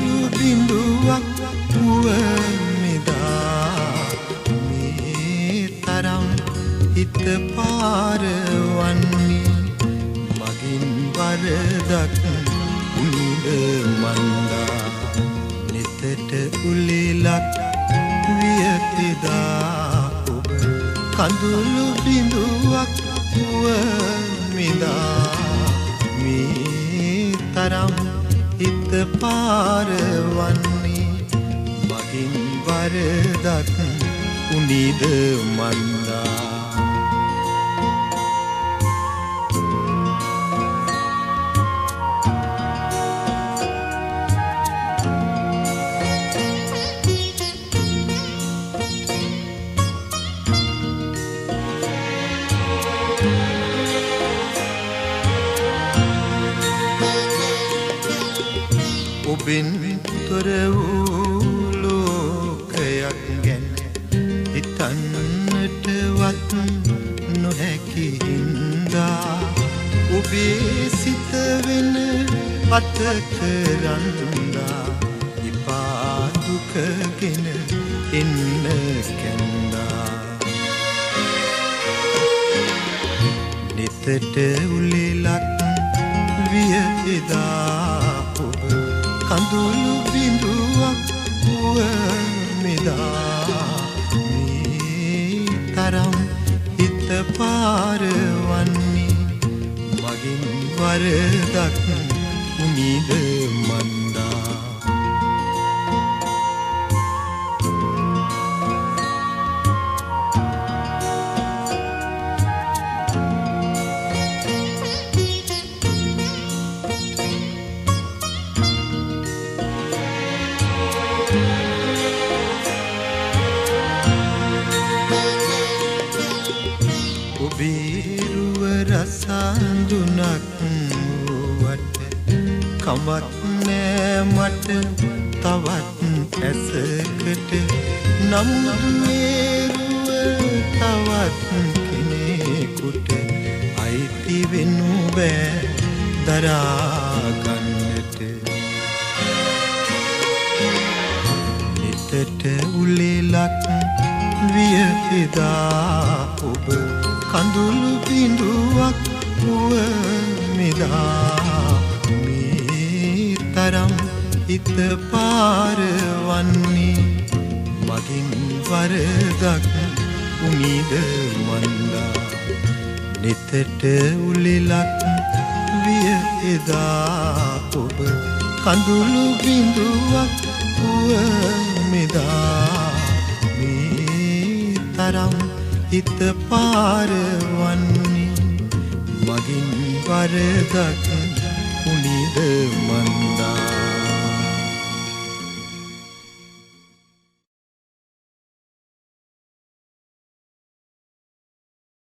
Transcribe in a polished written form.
කඳුළු බිඳුවක් වුව මෙදා මේ තරම් හිත පාරවන්නේ මගින් වරදක් උනිද මන්දා නෙතට උලෙලක් විය එදා ඔබ කඳුළු බිඳුවක් වුව මෙදා මේ තරම් හිත පාරවන්නේ මගින් වරදක් උනිද මන්දා ඔබෙන් තොර වූ ලෝකයක් ගැන හිතන්නටවත් නොහැකි හින්දා ඔබේ සිත වෙන අත කරන්නා එපා දුකගෙන එන්න කැන්දා නෙතට උලෙලක් විය එදා කඳුළු බිඳුවක් වුව මෙදා මේ තරම් හිත පාරවන්නේ මගින් වරදක් උනිද මන්දා ඔබේ රසඳුනක් වට කමක් නෑ මට තවත් ඇසකට නමුත් මේ රුව තවත් කෙනෙකුට අයිති වෙනු බෑ දරා ගන්නට නෙතට උලෙලක් විය එදා ඔබ කඳුළු බිඳුවක් වුව මෙදා මේ තරම් හිත පාරවන්නේ මගින් වරදක් උනිද මන්දා නෙතට උලෙලක් විය එදා ඔබ කඳුළු බිඳුවක් වුව මෙදා මේ තරම් හිත පාරවන්නේ මගින් වරදක් උනිද මන්දා